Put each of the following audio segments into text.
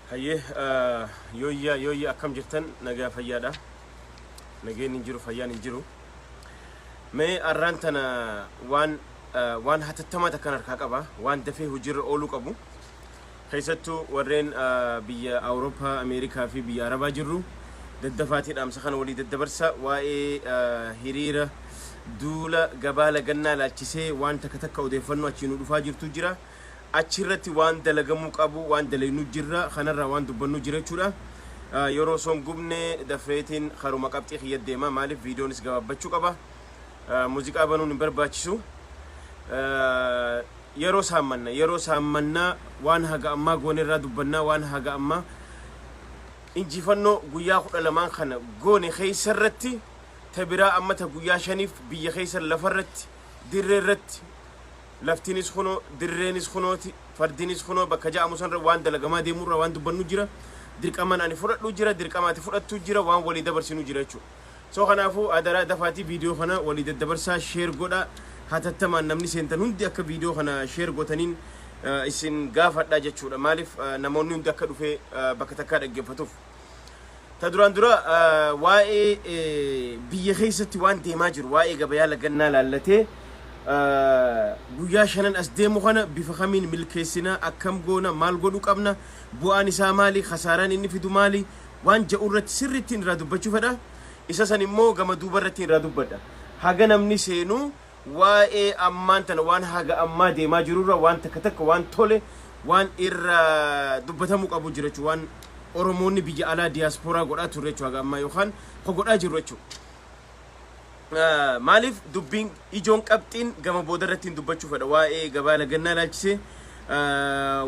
haye yoyya akkam jirtan nagaa fayyaadha nageen injiru fayyaan injiru mee arrantana waan hatattamaata kan harkaa qaba waan dafee hujirra ooluu qabu keessattuu warreen biyya Awurooppaa Ameerikaa fi biyya Arabaa jirru daddafaatiidhaan sakan walii daddabarsa waa'ee hiriira duula gabaala gannaa laalchisee waan takka odeeffannoo achiin dhufaa jirtu jira achirratti waan dalagamuu qabu waan dalaynu jirra kanarra waan dubbannu jira jechuudha yeroo son gubne dafeetiin haruma qabxii xiyya deema maaliif viidiyoonis gabaabachuu qaba muuziqaa banuun hin barbaachisu yeroo saammanna waan haga ammaa goonerraa dubbannaa waan haga ammaa injifannoo guyyaa 12 kana goone keeysarratti tabiraa ammata guyyaa 5 biyya keeysan lafarratti dirreerratti laftinis kuno dirreenis kunooti fardinis kuno bakka ja'amu sanra waan dalagamaa deemurra waan dubbannu jira dirqaman ani fudhadhu jira dirqamaati fudhattu jira waan walii dabarsinu jira jechuudha soo kanaafu adara dafaati viidiyoo kana walii daddabarsaa share godha hatattamaan namni seentan hundi akka viidiyoo kana share godhaniin isin gaafadha jechuudha maaliif namoonni hundi akka dhufee bakka takkaa dhaggeeffatuuf ta duraan dura waa'ee biyya keessatti waan deemaa jiru waa'ee gabayaa lagannaa laallatee guyyaa 5 as deemu kana bifa kamiin milkeessina akkam goona maal godhu qabna bu'aan isaa maali khasaaraan inni fidu maali waan ja'urratti sirriitti irraa dubbachuu fedha isa san immoo gama duubarratti irraa dubbadha haga namni seenu waa'ee ammaan tana waan haga ammaa deemaa jirurra waan takka waan tole waan irra dubbatamuu qabu jira jechuudha waan oromoonni biyya alaa diaspora godhaa turre jechuudha haga ammaa yookaan godhaa jiru jechuudha maaliif dubbiin ijoon qabxiin gama boodarratti dubbachuu fedha waa'ee gabaa lagannaa laalchisee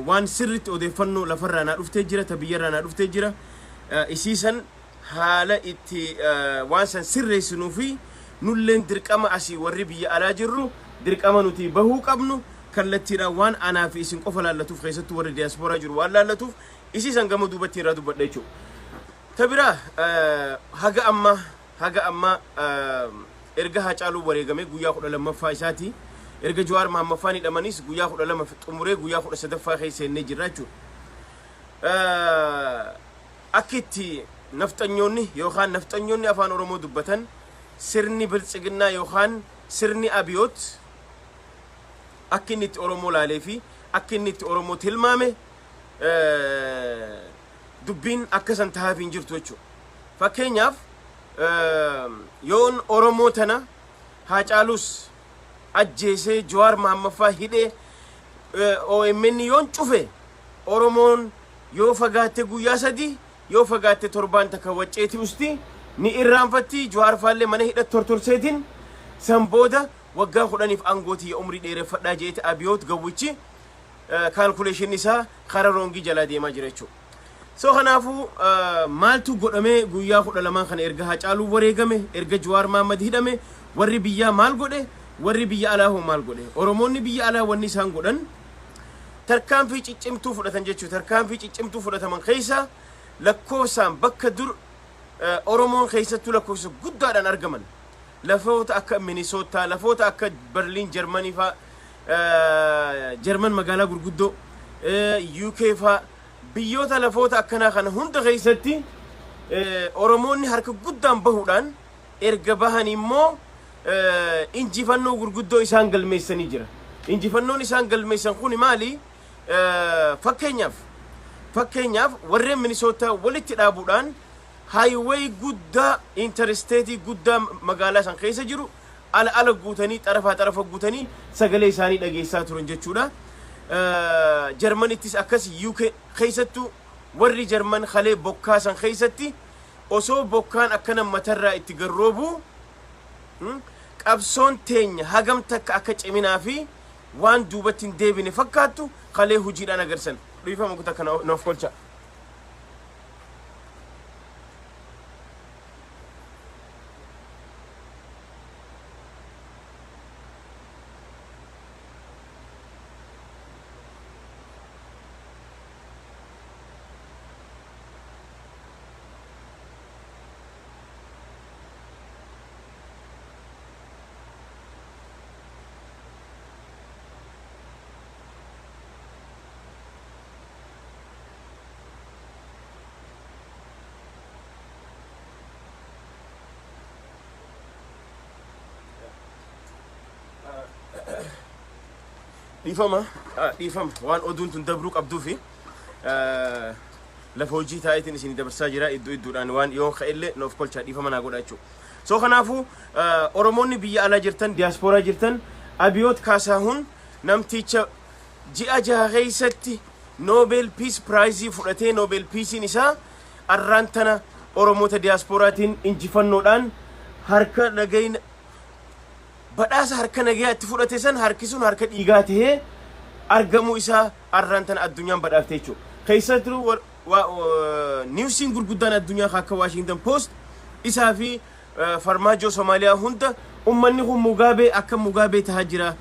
waan sirriitti odeeffannoo lafarraa naa dhuftee jira ta biyyarraa naa dhuftee jira isiisan haala itti waan san sirreessinuu fi nulleen dirqama asii warri biyya alaa jirru dirqama nuti bahuu qabnu kallattiidhaan waan anaa fi isin qofa laallatuuf keessattuu warri diaspora jiru waan laallatuuf isiisan gama duubatti irraa dubbadha jechuudha ta biraa haga amma erga Haacaaluu wareegame guyyaa 12ffaa isaati erga Jawaar Mahammaffaan hidhamanis guyyaa 12 xumuree guyyaa 13ffaa keessa inni jira jechuudha akkitti nafxanyoonni afaan Oromoo dubbatan sirni biltsiginnaa yookaan sirni abiyoot akkinni itti Oromoo laalee fi akkinni itti Oromoo tilmaame dubbiin akkasan tahaaf hin jirtu jechuudha fakkeenyaaf yoon Oromoo tana Haacaalus ajjeesee Jawaar Mahammaffaa hidhee OMN yoon cufe Oromoon yoo fagaatte guyyaa 3 yoo fagaatte 7 takka wacceeti usti ni irraanfatti Jawaar faallee mana hidhat tortorseetiin san booda waggaa 10f angootii umrii dheereffadhaa jeeti abiyoot gawwichi calculation isaa karaa roongii jalaa deemaa jira jechuudha so kanaafu maaltu godhame guyyaa 12 kana erga Haacaaluu wareegame erga Jawaar Mahammad hidhame warri biyyaa maal godhe warri biyya alaa hoo maal godhe Oromoonni biyya alaa wanni isaan godhan tarkaanfii ciccimtuu fudhatan jechuudha tarkaanfii ciccimtuu fudhataman keessa lakkoofsaan bakka dur Oromoon keessattuu lakkoofsa guddaadhaan argaman lafoota akka Minnesota lafoota akka Berlin Germany fa German magaalaa gurguddoo UK fa biyyoota lafoota akkanaa kana hunda keessatti Oromoonni harka guddaan bahuudhaan erga bahan immoo injifannoo gurguddoo isaan galmeessanii jira injifannoon isaan galmeessan kun maali fakkeenyaaf warreen Minnesota walitti dhaabuudhaan highway guddaa interstate guddaa magaalaa san keessa jiru ala guutanii xarafa guutanii sagalee isaanii dhageessaa turan jechuudha Germanittis akkas UK keessattuu warri German khalee bokkaa san keessatti osoo bokkaan akkana matarraa itti garroobu qabsoon teenya hagam takka akka ciminaa fi waan duubatti hin deebine fakkaattu khalee hujiidhaan agarsan dhiifama kutaa kana noof kolcha dhiifama waan oduun tun dabruu qabduu fi lafa hojii taa'eetiin isin dabarsaa jira idduudhaan waan yoon ka'ellee noof kolchaa dhiifama naa godha jechuudha. So kanaafu Oromoonni biyya alaa jirtan diaspooraa jirtan Abiyoot Kaasaahun namticha ji'a jaha keessatti Nobel Peace Prize fudhatee Nobel Peace isaa arraan tana Oromoota diasporaatiin injifannoodhaan harka nagayin badhaasa harka nagayaa itti fudhate san harki sun harka dhiigaa tahee argamuu isaa arraan tana addunyaan badhaafte jechuudha. Keessattuu niwsiin gurguddaan addunyaa akka Washington Post isaa fi farmaajoo Somaaliyaa hunda ummanni kun Mugaabee akka Mugaabee tahaa jira.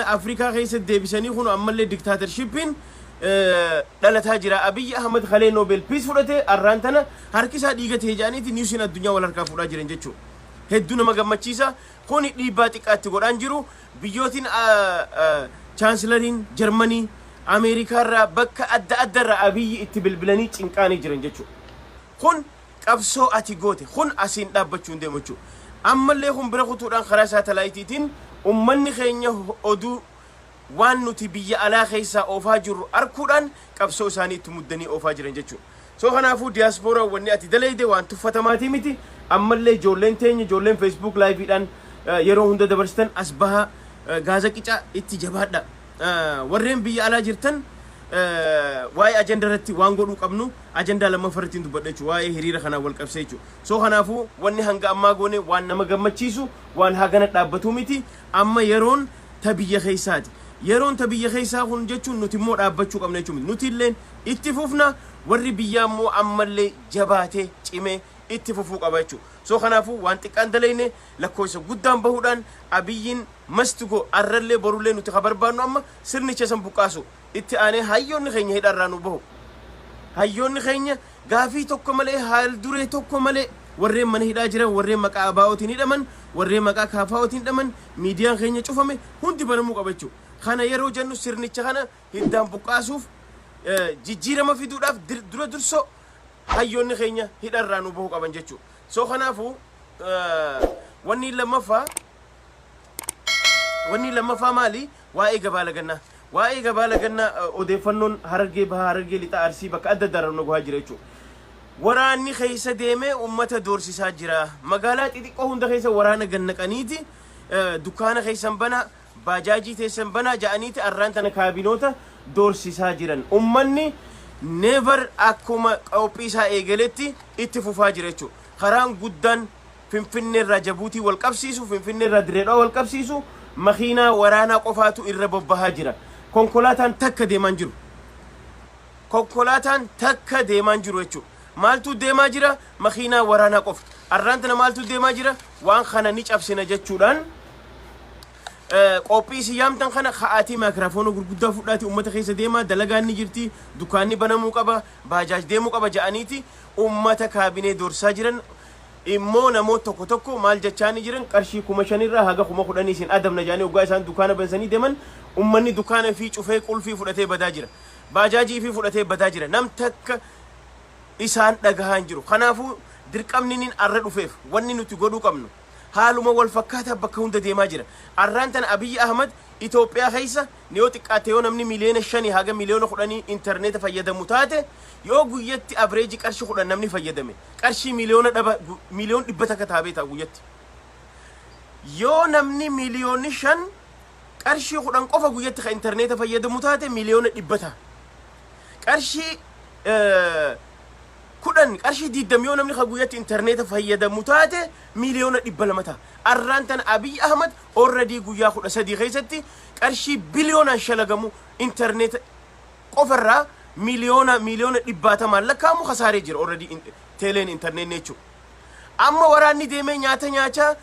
Afrikaa keessatti deebisanii kun ammallee diktaatorshippiin dhalataa jira. Abiy Ahmed Khalee Nobel Peace fudhate arraan tana harki isaa dhiiga tahee jedhaniiti niwsiin addunyaa wal harkaa fuudhaa jiran jechuudha. Hedduu nama gammachiisa. Kuni dhiibbaa xiqqaatti godhaan jiru biyyootiin chaansilariin Jarmanii Ameerikaarraa bakka adda addarraa Abiyyi itti bilbilanii cinqaanii jiran jechuudha. Kun qabsoo ati goote kun asiin dhaabbachuu hin deemu jechuudha. Ammallee kun bira kutuudhaan karaa saatalaayitiitiin ummanni keenya oduu waan nuti biyya alaa keessaa oofaa jirru arkuudhaan qabsoo isaanii itti muddanii oofaa jiran jechuudha. So kanaafuu diaspooraa wanni ati dalayde waan tuffatamaatii miti. Ammallee ijoolleen teenya ijoolleen Facebook live'idhaan yeroo hunda dabarsitan as baha gaazaqicaa itti jabaadha. Warreen biyya alaa jirtan waa'ee ajandaa irratti waan godhuu qabnu ajandaa lammaffaatiin dubbadha jechuudha. Waa'ee hiriira kanaa wal qabsee jechuudha. So kanaafuu wanni hanga ammaa goone waan nama gammachiisu waan hagana dhaabbatu miti. Amma yeroon ta biyya keessaati. Yeroon ta biyya keessaa kun jechuun nuti immoo dhaabbachuu qabna jechuudha. Nuti illee itti fufna warri biyyaa immoo ammallee jabaatee cimee itti fufuu qaba jechuudha. So kanaafuu waan xiqqaan dalayne lakkoofsa guddaan bahuudhaan Abiyyiin mastigo arrallee borullee nuti barbaannu amma sirnicha san buqqaasu itti aanee hayyoonni keenya hidharraa nu bahu. Hayyoonni keenya gaafii tokko malee haal duree tokko malee warreen mana hidhaa jiran warreen maqaa abaa'ootiin hidhaman warreen maqaa kaafaa'ootiin hidhaman miidiyaan keenya cufame hundi banamuu qaba jechuudha. Kana yeroo jennu sirnicha kana hiddaan buqqaasuuf jijjiirama fiduudhaaf dura dursoo hayyoonni keenya hidharraa nu bahu qaban jechuudha. So kanaafuu wanni lammaffaa maali? Waa'ee gabaa lagannaa. Waa'ee gabaa lagannaa odeeffannoon Harargee bahaa Harargee lixaa Arsii bakka adda addaa nu gahaa jira jechuudha. Waraanni keessa deemee uummata doorsisaa jira. Magaalaa xixiqqoo hunda keessa waraana gannaqaniiti dukkaana keessan banaa baajaajii teessan banaa ja'aniiti arraan tana kaabinoota doorsisaa jiran. Ummanni never akkuma qophii isaa eegaletti itti fufaa jira jechuudha. Karaan guddaan Finfinneerraa Jabuutii wal qabsiisu Finfinneerraa Direedhaa wal qabsiisu makiinaa waraanaa qofaatu irra bobbahaa jira. Konkolaataan takka deemaan jiru. Konkolaataan takka deemaan jiru jechuudha. Maaltu deemaa jira? Makiinaa waraanaa qofa. Arraan tana maaltu deemaa jira? Waan kana ni cabsina jechuudhaan qophii siyaamtan kana ka'aatii maayikiraafoona gurguddaa fudhaati uummata keessa deemaa dalagaan ni jirti dukkaanni banamuu qaba baajaaj deemuu qaba ja'aniiti uummata kaabinee doorsaa jiran immoo namoota tokko tokko maal jechaani jiran qarshii 5,000 irraa haga 10,000 isin adamna jaanii waggaa isaan dukkaana bansanii deeman ummanni dukkaana fi cufee qulfii fudhatee badaa jira baajaajii fi fudhatee badaa jira nam takka isaan dhagahaan jiru. Kanaafuu dirqamni nin arra dhufeef wanni nuti godhuu qabnu haaluma wal fakkaataa bakka hunda deemaa jira. Arraan tana Abiy Ahmed Itoophiyaa keessa yoo xiqqaate yoo namni miliyoona 5 haga miliyoona 10 interneeta fayyadamu taate yoo guyyatti average qarshii 10 namni fayyadame qarshii miliyoona 100 takka taabee taa guyyatti yoo namni miliyoonni 5 qarshii 10 qofa guyyatti ka interneeta fayyadamu taate miliyoona 100 qarshii 10 qarshii 20 yoo namni ka guyyatti interneeta fayyadamu taate miliyoona 200 arraan tana Abiy Ahmed already guyyaa 13 keessatti qarshii biliyoonaan shalagamu interneeta qofarraa miliyoona 100 lakkaamu khasaaree jira already teeleen internet jechuudha. Amma waraanni deemee nyaata nyaachaa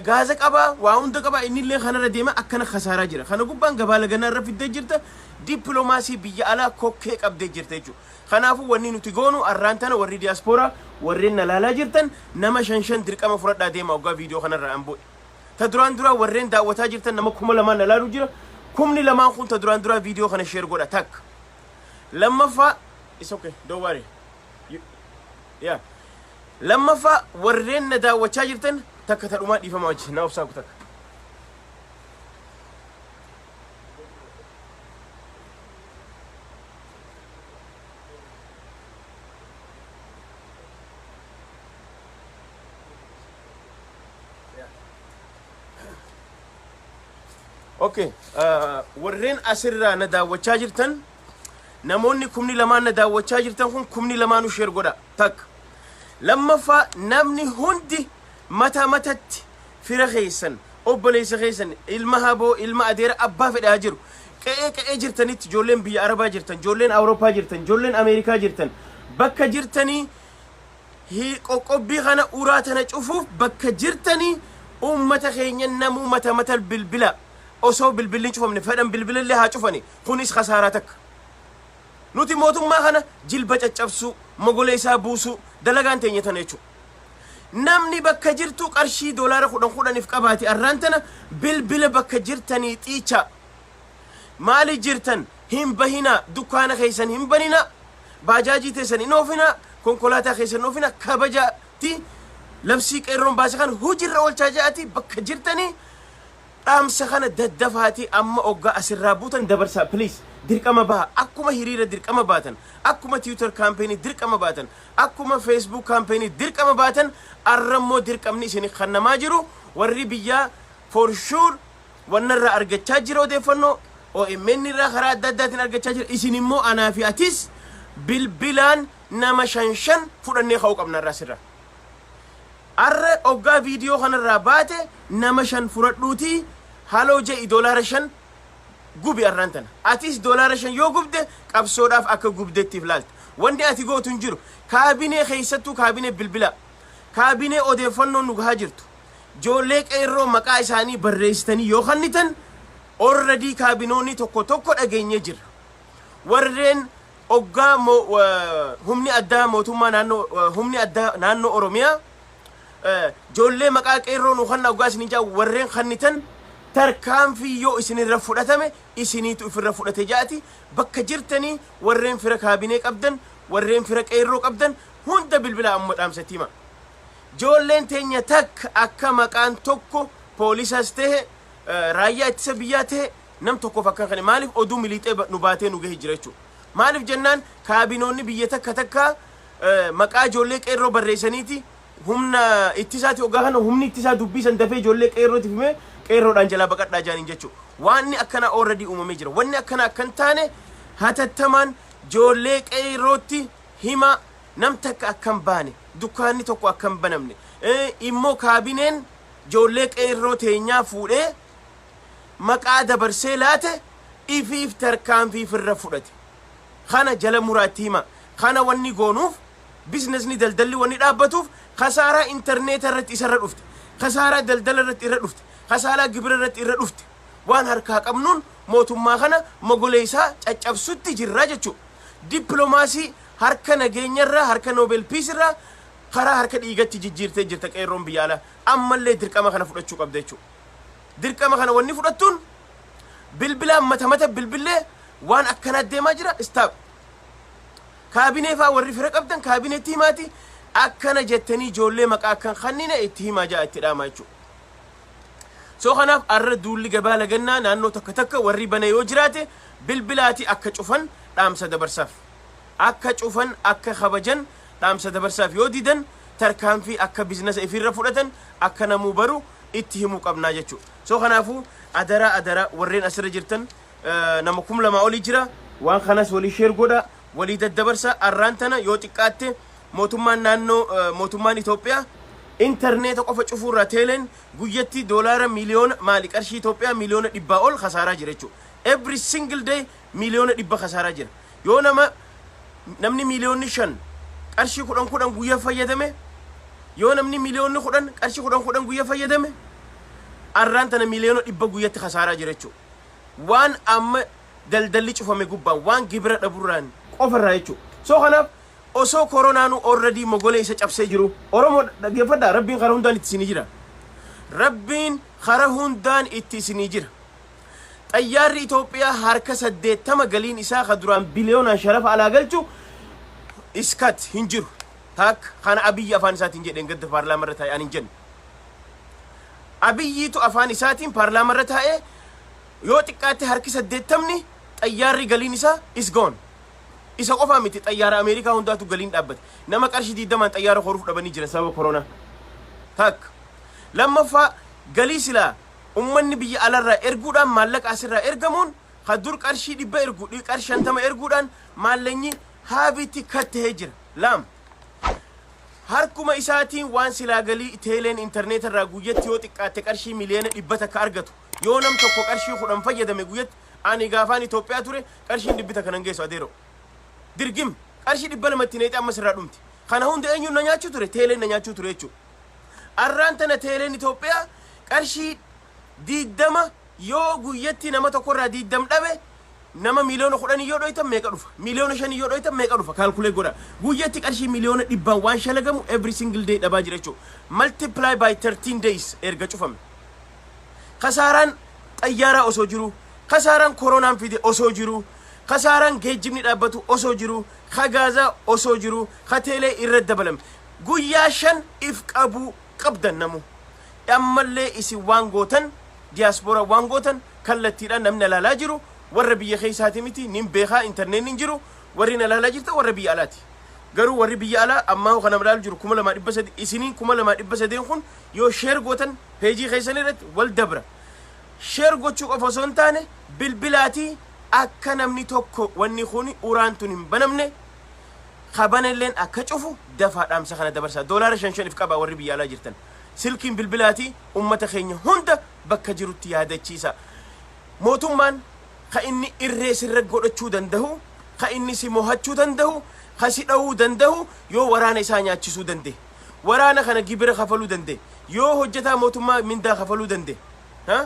gaaza qaba waa hunda qaba innillee kanarra deema akkana khasaaraa jira. Kana gubbaan gabaa laganaa irra fiddee jirta dippiloomaasii biyya alaa kokkee qabdee jirta jechuudha. Kanaafuu wanni nuti goonu arraan tana warri diaspooraa warreen nalaalaa jirtan nama 5 dirqama fudhadhaa deema waggaa viidiyoo kanarra amboo. Ta duraan dura warreen daawwataa jirtan nama 2,000 nalaaluu jira. 2,000 kun ta duraan dura viidiyoo kana share godha takka. Lammaffaa it's okay don't worry yeah lammaffaa warreen na daawwachaa jirtan takka ta dhumaa dhiifama wajjin na obsaa takka اوكي ورين اسرا نداوچا جرتن نموني كمني لما نداوچا جرتن كن كمني لما نو شير غدا تك لما فا نمني هندي متى متت فرخيسن اوبليس خيسن المهابو المادير ابا في داجر كاي جرتني جولين بي عربا جرتن جولين اوروبا جرتن جولين امريكا جرتن بكا جرتني هي قوقبي خنا اوراتنا چفوف بكا جرتني امته خينن نمو متى متل بالبلا اوسو بالبلين چفو من فدن بالبل اللي ها چفني خونيس خساراتك نوتي موتم ما خنا جلبا چچبسو مغوليسا بوسو دلغان تنيتنيچو نمني بكا جرتو قرشي دولار خدن فقباتي ارانتنا بالبل بكا جرتني تيچا مالي جرتن هم بهنا دكان خيسن هم بنينا باجاجي تسن نوفنا كونكولاتا خيسن نوفنا كبجاتي لبسي قيرون باسخان هوجر والچاجاتي بكا جرتني سخانة ددفاتي أما أوغا أسرابوتن دبرسا بليز دركما با أكوما هيريرا دركما باتن أكوما تويتر كامبيني دركما باتن أكوما فيسبوك كامبيني دركما باتن أرمو دركمني سيني خانا ماجرو ورّي بيا فور شور ونرى أرغتشا جيرو ديفنو أو إمني را خرات داداتين أرغتشا جيرو إسيني مو أنا في أتيس بالبلان نما شنشن فرني خوك أبنا راسرا أرى أوغا فيديو خانا راباتي نما شن فرطلوتي هالو جي دولار شن غوبي أرانتن أتيس دولار شن يو غوبده قبصوداف أكا غوبده تفلالت وندي أتي غو تنجرو كابيني خيستو كابيني بالبلا كابيني أوديفنو نغهاجرتو جوليك إيرو مقا إساني برريستاني يو خانيتن already كابينوني توكو توكو أغيني جر ورين أوغا همني أدى موتوما نانو همني أدى نانو أوروميا جولي مقا إيرو نغهانا أوغاس نيجا ورين خانيتن تركام في يو إسني رفودتامي إسني تو في رفودت جاتي بك جرتني ورين فرق كابينيك أبدن ورين فرق إيروك أبدن هند بالبلا أمت أمس تيما جولين تينيا تك أكا مكان توكو بوليساسته رايا اتسبياته نم توكو فكان خاني مالف أدو مليتة نباتي نوجه هجرتشو مالف جنان كابينوني بيتك كتكا مكا جوليك إيرو بريسانيتي همنا اتساتي وقاهنا همني اتسات دبيسان دفي جوليك إيرو تفهمه قيرو دانجلا بقت داجانين جچو واني اكنا اوريدي اممي جرا واني اكنا كنتانه هاتتمان جولي قيروتي هما نمتك اكم باني دكاني توكو اكم بنمني امو كابينين جولي قيرو تينيا فوده مقاده برسيلاته ايفيف تركان في فرفودتي خانا جل مراتيما خانا وني غونوف بزنس ني دلدلي وني دابتوف خساره انترنت رت يسردفت خساره دلدل رت يردفت خسالة جبرت إردفت وان هركا قمنون موتوما خنا مغوليسا چچبسوتي جراجچو دبلوماسي هركا نگينيرا هركا نوبل بيسرا خرا هركا ديغتي جيرتي جرتك ايرون بيالا اما اللي درقما خنا فدچو قبدچو درقما خنا وني فدتون بالبلا متى بالبله وان اكنا ديما جرا استاب كابينه فا وري فرق قبدن كابينه تيماتي اكنا جتني جولي مقا كان خنينه اتيما جا اتداماچو سو خناف أردول جبالة جنة نانو تك وري بنا يوجراته بالبلاتي أكا شوفن رامسة دبرساف أكا شوفن أكا خبجن رامسة دبرساف يوديدن تركان في أكا بزنس إفير رفولتن أكا نموبرو اتهمو قبنا جتشو سو خنافو أدرا ورين أسر جرتن نمكم لما أولي جرا وان خناس ولي شير قودا ولي دبرسا أرانتنا يوتيكاتي موتومان نانو موتومان إثيوبيا إنترنت قف تشوفوا راتيلن قيتي دولار مليون مالك أرشي إثيوبيا مليون دبا أول خسارة جريتشو every single day مليون دبا خسارة جر يونا ما نمني مليون نشان أرشي كودن قويا فايدمه يونا نمني مليون نخودن أرشي كودن قويا فايدمه أرانتنا مليون دبا قيتي خسارة جريتشو وان أم دلدلي تشوفه مجوبان وان جبرة دبوران أوفر رايتشو سو خناف أوسو كورونا نو already مغولي إيش أبسي جرو أورمو دقيفة ربين خرهون دان إتسينيجرا ربين خرهون دان إتسينيجرا أيار إثيوبيا هركة سدّت تما قلين إسا خدران بليون شرف على قلتو إسكات هنجرو هاك خان أبي أفان ساتين جدين قد بارلمان رتاي أنين جن أبي تو أفان ساتين بارلمان رتاي يوتيكات هركة سدّت تمني أيار قلين إسا is gone إسا قفا متي طيارة أمريكا هنداتو قلين دابت نما قرشي دي دمان طيارة خروف دبني جرا سبب كورونا هاك لما فا قلي سلا ummanni biyya alarraa erguudhaan maallaqa asirraa ergamuun hadur qarshii dhibba ergu qarshii 50 erguudhaan maallaqni haabiti kattee jira lam harkuma isaatiin waan silaa galii teeleen internet irraa guyyatti yoo xiqqaate qarshii miliyoona 100 ka argatu yoo nam tokko qarshii 10 fayyadame guyyatti ani gaafaan Itoophiyaa ture qarshii 100 kanan geessu adeero dirgim qarshii 200 lamatti neeti amma sirraa dhumti kana hunda eenyuun na nyaachuu ture teeleen na nyaachuu ture jechuudha arraan tana teeleen Itoophiyaa qarshii 20 yoo guyyatti nama tokko irraa 20 dhabe nama miliyoona 10 yoo dhoytan meeqa dhufa miliyoona 5 yoo dhoytan meeqa dhufa kalkulee godha guyyatti qarshii miliyoona 100 waan shalagamu every single day dhabaa jira jechuudha multiply by 13 days erga cufame kasaaran xayyaaraa osoo jiru kasaaran koronaan fide osoo jiru kasaaran geejjibni dhaabbatu osoo jiru khagaaza osoo jiru khateelee irra dabalame guyyaa 5 if qabu qabdan namu ammallee isi waan gootan diaspora waan gootan kallattiidhaan namni ilaalaa jiru warra biyya keessaati miti nin beekaa interneetiin jiru warri ilaalaa jirta warra biyya alaati garuu warri biyya alaa amma kana ilaalu jiru 2300 isiniin 2300 kun yoo share gootan peejii keessan irratti wal dabra share gochuu qofa osoo hin taane bilbilaati akka namni tokko wanni kun uraantun hin banamne kabanelleen akka cufu dafaa dhaamsa kana dabarsa doolaara 5 if qaba warri biyya alaa jirtan silkiin bilbilaati ummata keenya hunda bakka jirutti yaadachiisa mootummaan ka inni irree sirra godhachuu danda'u ka inni si mo'achuu danda'u ka si dha'uu danda'u yoo waraana isaa nyaachisuu danda'e waraana kana gibira kafaluu danda'e yoo hojjetaa mootummaa mindaa kafaluu danda'e ha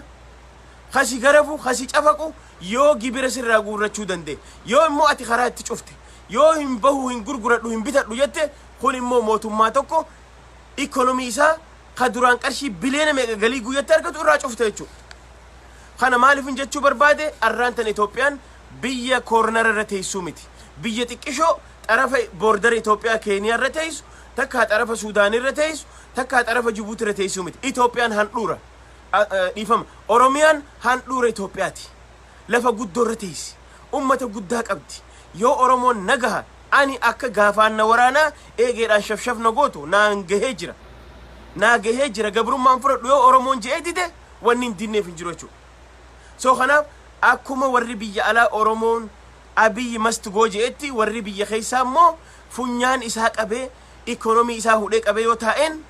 ka si garafu ka si cafaqu yoo gibira sirraa guurrachuu danda'e yoo immoo ati karaa itti cufte yoo hin bahu hin gurguradhu hin bitadhu jette kun immoo mootummaa tokko ikonomii isaa ka duraan qarshii biliyoona meeqa galii guyyatti argatu irraa cufte jechuudha kana maaliif hin jechuu barbaade arraan tan Itoophiyaan biyya koornara irra teessuu miti biyya xiqqishoo xarafa boordara Itoophiyaa Keeniyaa irra teessu takka xarafa Suudaan irra teessu takka xarafa Jibuutii irra teessuu miti Itoophiyaan handhuura dhiifama Oromiyaan handhuura Itoophiyaati lafa guddoo irra teessi ummata guddaa qabdi yoo Oromoon nagaha ani akka gaafaan na waraanaa eegeedhaan shafshaf na gootu naan gahee jira gabrummaan fudhadhu yoo Oromoon je'ee dide wanni hin dinneef hin jiru jechuudha so kanaaf akkuma warri biyya alaa Oromoon Abiy must go je'etti warri biyya keessaa immoo funyaan isaa qabee ikonomii isaa hudhee qabee yoo taa'een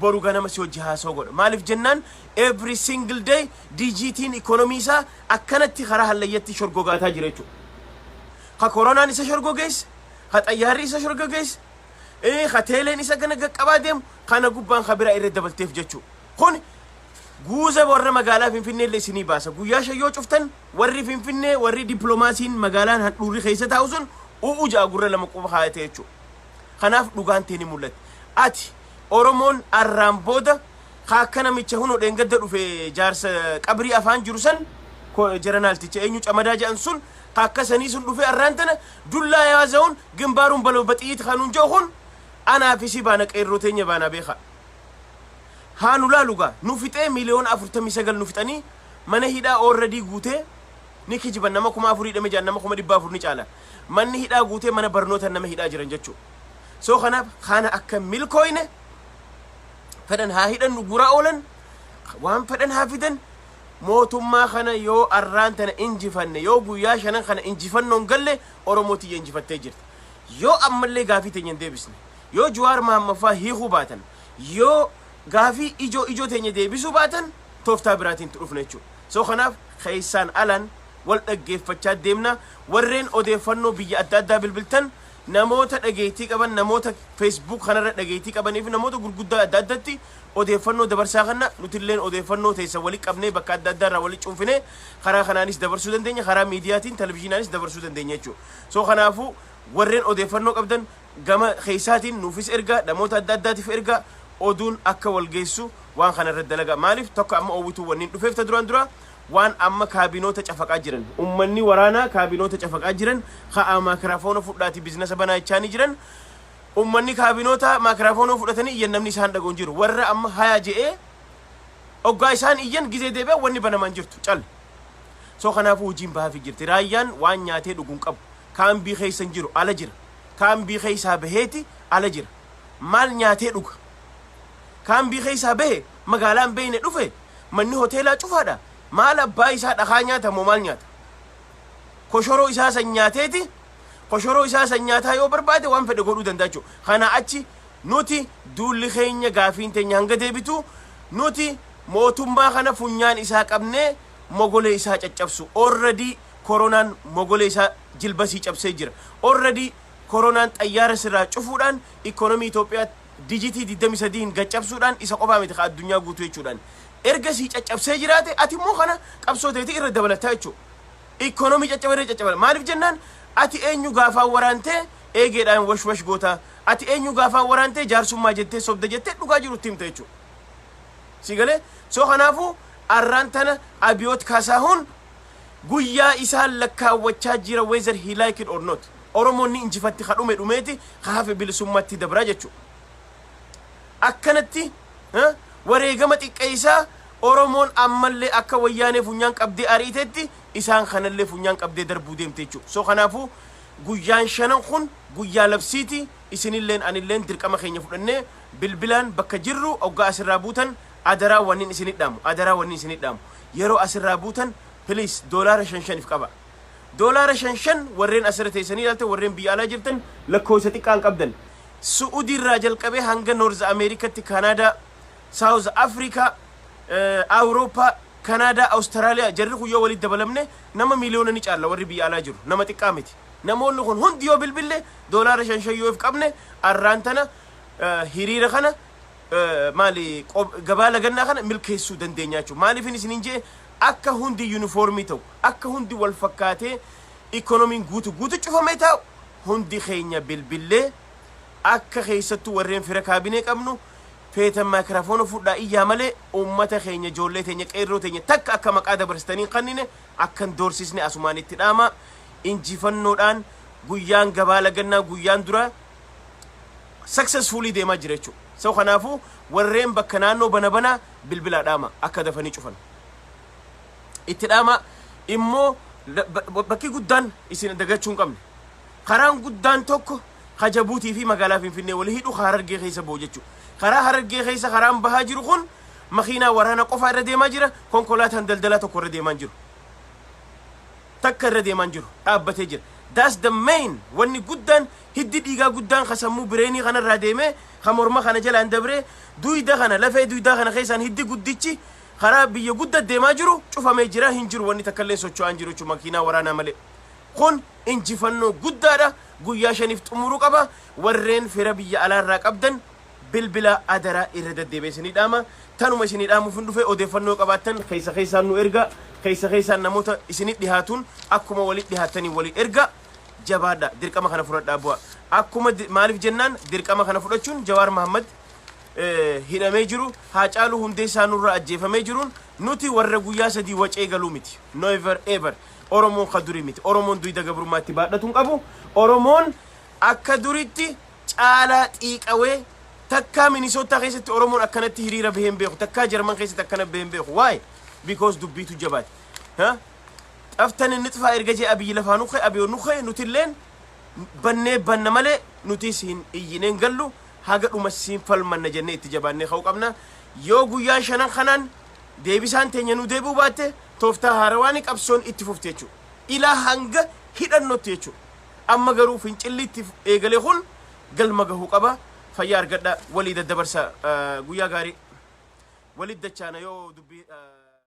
boru ganama si hojii haasoo godha maaliif jennaan every single day dijitiin ikonomii isaa akkanatti karaa hallayyatti shorgogaataa jira jechuudha ka koronaan isa shorgogeesse ka xayyaarri isa shorgogeesse ka teeleen isa gana qaqqabaa deemu kana gubbaan kabira irra dabalteef jechuudha kun guuza warra magaalaa Finfinnee illee isinii baasa guyyaa shayyoo cuftan warri Finfinnee warri dippiloomaasiin magaalaan handhuurri keessa taa'u sun u'uja gurra lama quba kaayate jechuudha kanaaf dhugaan teeni mul'ate ati Oromoon arraan booda akka namicha hunoo dheengadda dhufe jaarsa qabrii afaan jiru san jeranaalticha eenyu camadaa jedhan sun akka sanii sun dhufe arraan tana dullaa yaaza'uun gimbaaruun baloo baxiit kanuun je'uun anaafisi baana qeerroo teenya baana beeka haanu laaluga nu fixee miliyoona 49 nu fixanii mana hidhaa already guutee ni kijiban nama 4,000 dhame jaan nama 400 ni caala manni hidhaa guutee mana barnoota nama hidhaa jiran jechuudha so kanaaf kana akka milkooyne fedhan haa hidhan guraa oolan waan fedhan haa fidan mootummaa kana yoo arraan tana injifanne yoo guyyaa shanan kana injifannoon galle Oromootii injifattee jirti yoo ammallee gaafii teenya deebisne yoo Jawaar Mahaammad hiikuu baatan yoo gaafii ijoo teenya deebisuu baatan tooftaa biraatiin dhufna jechuudha so kanaaf keessaan alan wal dhaggeeffachaa deemna warreen odeeffannoo biyya adda addaa bilbiltan namoota dhageettii qaban namoota Facebook kanarra dhageettii qabaniif namoota gurguddaa adda addaatti odeeffannoo dabarsaa kana nutilleen odeeffannoo teessa wali qabnee bakka adda addaa irraa wali cuunfinee karaa kanaanis dabarsuu dandeenya karaa miidiyaatiin televizyinaanis dabarsuu dandeenya jechuudha so kanaafuu warreen odeeffannoo qabdan gama keessaatiin nuufis ergaa namoota adda addaatiif ergaa oduun akka wal geessu waan kana irra dalaga maaliif tokko amma owwituu wanniin dhufeef ta duraan dura waan amma kaabinoota cafaqaa jiran ummanni waraanaa kaabinoota cafaqaa jiran haa maakiraafoona fudhaati biizinasa banaa jechaanii jiran ummanni kaabinoota maakiraafoona fudhatanii iyyan namni isaan dhagoon jiru warra amma haya je'ee oggaa isaan iyyan gizee deebi'a wanni banamaan jirtu cal so kanaafuu hojiin baafi jirti raayyaan waan nyaatee dhuguun qabu kaambii keessan jiru ala jira kaambii keessaa baheeti ala jira maal nyaatee dhuga kaambii keessaa bahe magaalaan beeyne dhufe manni hoteelaa cufaadha maal abbaa isaa dhakaa nyaata moo maal nyaata koshoroo isaa san nyaateeti koshoroo isaa san nyaataa yoo barbaade waan fedhe godhuu danda'a jechuudha kana achi nuti duulli keenya gaafiin teenya hanga deebitu nuti mootummaa kana funyaan isaa qabnee mogolee isaa caccabsu already koronaan mogolee isaa jilbasii cabsee jira already koronaan xayyaara sirraa cufuudhaan ikonomii Itoophiyaa dijitii 23 gaccabsuudhaan isa qofaa miti addunyaa guutuu jechuudhaan ergasii caccabsee jiraate ati immoo kana qabsooteeti irra dabalataa jechuudha ikonomii caccabare maaliif jennaan ati eenyu gaafaa waraantee eegeedhaan wash goota ati eenyu gaafaa waraantee jaarsummaa jettee sobda jettee dhugaa jirutti himta jechuudha sigalee soo kanaafu arraan tana abiyoot kaasahuun guyyaa isaan lakkaawwachaa jira whether he like it or not oromoonni injifatti kadhume dhumeeti kaafe bilisummatti dabraa jechuudha akkanatti wareegama xiqqeessaa oromoon ammallee akka wayyaanee funyaan qabdee ariitetti isaan kanallee funyaan qabdee darbuu deemte jechuudha soo kanaafu guyyaan shanan kun guyyaa labsiiti isinilleen anilleen dirqama keenya fudhannee bilbilaan bakka jirru oggaa asirraa buutan adaraa wannin isinidhaamu yeroo asirraa buutan please doolaara 5 qaba doolaara 5 warreen asirra teessanii ilaalte warreen biyya alaa jirtan lakkoofsa xiqqaan qabdan su'uudii irraa jalqabee hanga noorz ameerikaatti kanaadaa saawuz afrikaa awurooppaa kanaadaa awustiraaliyaa jarri kun yoo walitti dabalamne nama miliyoona ni caalla warri biyya alaa jiru nama xiqqaa miti namoonni kun hundi yoo bilbille doolaara 5 yoo qabne arraan tana hiriira kana maali gabaa lagannaa kana milkeessuu dandeenya jechuudha maaliifin isiniin jee akka hundi uniformii ta'u akka hundi wal fakkaatee ikonomiin guutu cufamee ta'u hundi keenya bilbillee akka keessattuu warreen fira kaabinee qabnu feetan maayikiraafoona fudhaa iyyaa malee uummata keenya ijoollee teenya qeerroo teenya takka akka maqaa dabarsitanii kannine akkan doorsisne asumaan itti dhaama injifannoodhaan guyyaan gabaa lagannaa guyyaan dura successfully deemaa jira jechuudha soo kanaafu warreen bakka naannoo bana bilbilaa dhaama akka dafanii cufan itti dhaama immoo bakki guddaan isin dagachuu hin qabne karaan guddaan tokko Jabuutii fi magaalaa Finfinnee wal hidhu Harargee keessa boo jechuudha karaa Harargee keessa karaan bahaa jiru kun makiinaa waraana qofa irra deemaa jira konkolaataan daldalaa tokko irra deemaa jiru takka irra deemaa jiru dhaabbatee jira that's the main wanni guddaan hiddi dhiigaa guddaan kasammuu bireenii kana irraa deemee kamorma kana jalaan dabree duyda kana lafee duydaa kana keessaan hiddi guddichi karaa biyya guddaa deemaa jiru cufamee jira hin jiru wanni takkallee socho'aan jiru jechuudha makiinaa waraanaa malee kun injifannoo guddaadha guyyaa 5 xumuruu qaba warreen fira biyya alaarraa qabdan bilbila adaraa irra deddeebiisanii dhaama tanuma isinii dhaamuuf hin dhufe odeeffannoo qabaattan keessaan nu erga keessaan namoota isinii dhihaatuun akkuma walii dhihaatanii walii erga jabaadha dirqama kana fudhadhaa bu'a akkuma maaliif jennaan dirqama kana fudhachuun Jawaar Mahammad hidhamee jiru Haacaaluu Hundeessaa nurraa ajjeefamee jiruun nuti warra guyyaa 3 wacee galuu miti never ever oromoon kaduri miti oromoon duyda gabrummaatti baadhatuun qabu oromoon akka duritti caalaa xiiqawee takkaa Minisoota keessatti oromoon akkanatti hiriira baheen beeku takkaa Jarman keessatti akkana baheen beeku why because dubbiitu jabaate aftan nitfa erga jee abiyyi lafaa nuqe abiyoon nuqe nutilleen bannee banna malee nutis hin iyyineen gallu haga dhuma siin falmanna jennee itti jabaannee ka'uu qabna yoo guyyaa 5 kanaan deebisaan teenya nu deebuu baatte tooftaa haarawaani qabsoon itti fufte jechuudha ilaa hanga hidhannotti jechuudha amma garuu fincilliitti eegalee kun galma gahuu qaba fayyaa argadha walii daddabarsa guyyaa gaarii walii dachaana yoo dubbii